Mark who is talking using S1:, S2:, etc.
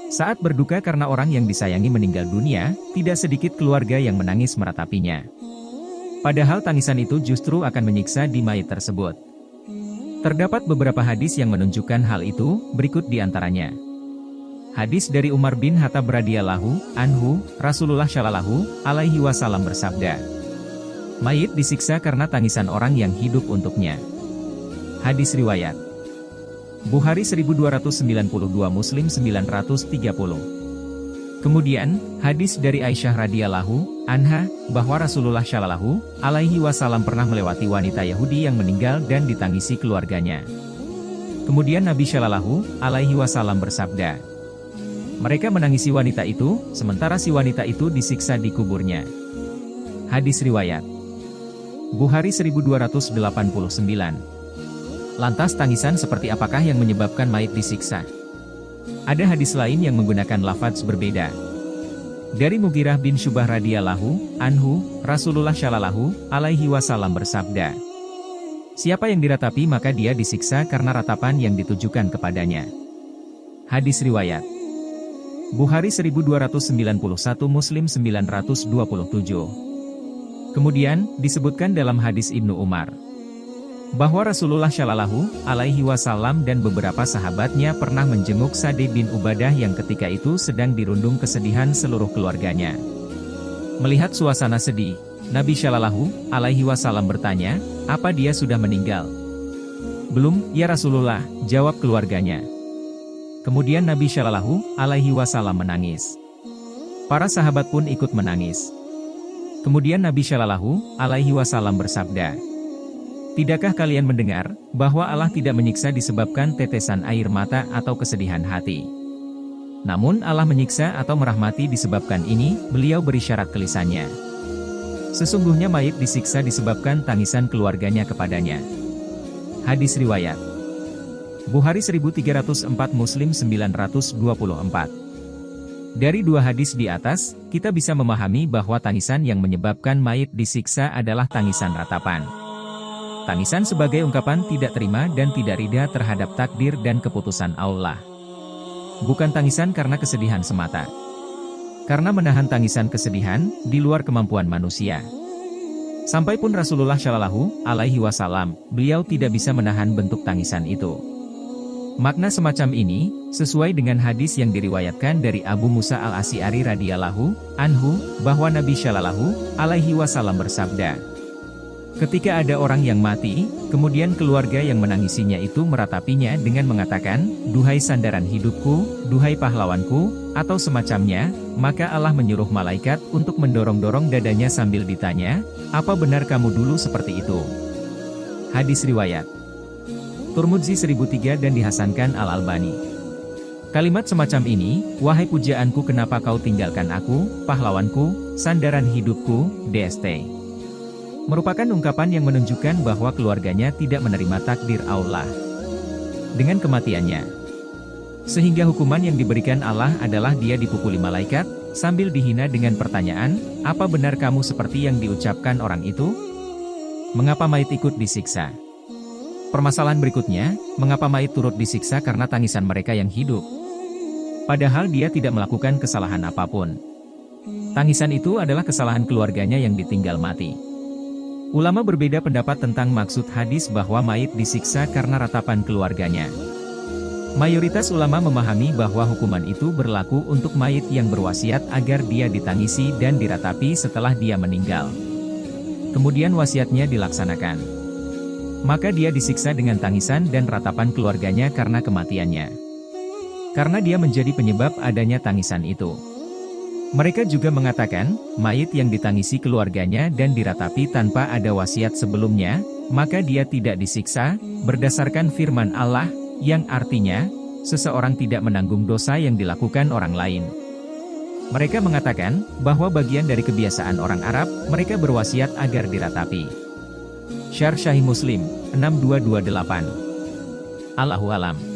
S1: Saat berduka karena orang yang disayangi meninggal dunia, tidak sedikit keluarga yang menangis meratapinya. Padahal tangisan itu justru akan menyiksa di mayit tersebut. Terdapat beberapa hadis yang menunjukkan hal itu, berikut di antaranya. Hadis dari Umar bin Khattab radhiyallahu anhu, Rasulullah shallallahu alaihi wasallam bersabda, "Mayit disiksa karena tangisan orang yang hidup untuknya." Hadis riwayat Bukhari 1292, Muslim 930. Kemudian, hadis dari Aisyah radhiyallahu anha, bahwa Rasulullah shallallahu alaihi wasallam pernah melewati wanita Yahudi yang meninggal dan ditangisi keluarganya. Kemudian Nabi shallallahu alaihi wasallam bersabda, "Mereka menangisi wanita itu, sementara si wanita itu disiksa di kuburnya." Hadis riwayat Bukhari 1289. Lantas tangisan seperti apakah yang menyebabkan mayit disiksa? Ada hadis lain yang menggunakan lafaz berbeda. Dari Mughirah bin Syu'bah radhiyallahu anhu, Rasulullah shallallahu alaihi wasallam bersabda, "Siapa yang diratapi maka dia disiksa karena ratapan yang ditujukan kepadanya." Hadis riwayat Bukhari 1291, Muslim 927. Kemudian, disebutkan dalam hadis Ibnu Umar, bahwa Rasulullah shallallahu alaihi wasallam dan beberapa sahabatnya pernah menjenguk Sa'd bin Ubadah yang ketika itu sedang dirundung kesedihan seluruh keluarganya. Melihat suasana sedih, Nabi shallallahu alaihi wasallam bertanya, "Apa dia sudah meninggal?" "Belum, ya Rasulullah," jawab keluarganya. Kemudian Nabi shallallahu alaihi wasallam menangis. Para sahabat pun ikut menangis. Kemudian Nabi shallallahu alaihi wasallam bersabda, "Tidakkah kalian mendengar, bahwa Allah tidak menyiksa disebabkan tetesan air mata atau kesedihan hati? Namun Allah menyiksa atau merahmati disebabkan ini," beliau berisyarat ke lisannya. "Sesungguhnya mayit disiksa disebabkan tangisan keluarganya kepadanya." Hadis riwayat Bukhari 1304, Muslim 924. Dari dua hadis di atas, kita bisa memahami bahwa tangisan yang menyebabkan mayit disiksa adalah tangisan ratapan. Tangisan sebagai ungkapan tidak terima dan tidak ridha terhadap takdir dan keputusan Allah. Bukan tangisan karena kesedihan semata. Karena menahan tangisan kesedihan, di luar kemampuan manusia. Sampai pun Rasulullah shallallahu alaihi wasallam, beliau tidak bisa menahan bentuk tangisan itu. Makna semacam ini, sesuai dengan hadis yang diriwayatkan dari Abu Musa al-Asy'ari radhiyallahu anhu, bahwa Nabi shallallahu alaihi wasallam bersabda, "Ketika ada orang yang mati, kemudian keluarga yang menangisinya itu meratapinya dengan mengatakan, 'Duhai sandaran hidupku, duhai pahlawanku,' atau semacamnya, maka Allah menyuruh malaikat untuk mendorong-dorong dadanya sambil ditanya, 'Apa benar kamu dulu seperti itu?'" Hadis riwayat Tirmidzi 1003 dan dihasankan Al-Albani. Kalimat semacam ini, "Wahai pujaanku, kenapa kau tinggalkan aku, pahlawanku, sandaran hidupku, DST?" merupakan ungkapan yang menunjukkan bahwa keluarganya tidak menerima takdir Allah dengan kematiannya. Sehingga hukuman yang diberikan Allah adalah dia dipukuli malaikat, sambil dihina dengan pertanyaan, "Apa benar kamu seperti yang diucapkan orang itu?" Mengapa mayit ikut disiksa? Permasalahan berikutnya, mengapa mayit turut disiksa karena tangisan mereka yang hidup? Padahal dia tidak melakukan kesalahan apapun. Tangisan itu adalah kesalahan keluarganya yang ditinggal mati. Ulama berbeda pendapat tentang maksud hadis bahwa mayit disiksa karena ratapan keluarganya. Mayoritas ulama memahami bahwa hukuman itu berlaku untuk mayit yang berwasiat agar dia ditangisi dan diratapi setelah dia meninggal. Kemudian wasiatnya dilaksanakan. Maka dia disiksa dengan tangisan dan ratapan keluarganya karena kematiannya. Karena dia menjadi penyebab adanya tangisan itu. Mereka juga mengatakan, mayit yang ditangisi keluarganya dan diratapi tanpa ada wasiat sebelumnya, maka dia tidak disiksa, berdasarkan firman Allah, yang artinya, seseorang tidak menanggung dosa yang dilakukan orang lain. Mereka mengatakan, bahwa bagian dari kebiasaan orang Arab, mereka berwasiat agar diratapi. Syarh Sahih Muslim, 6228. Allahu a'lam.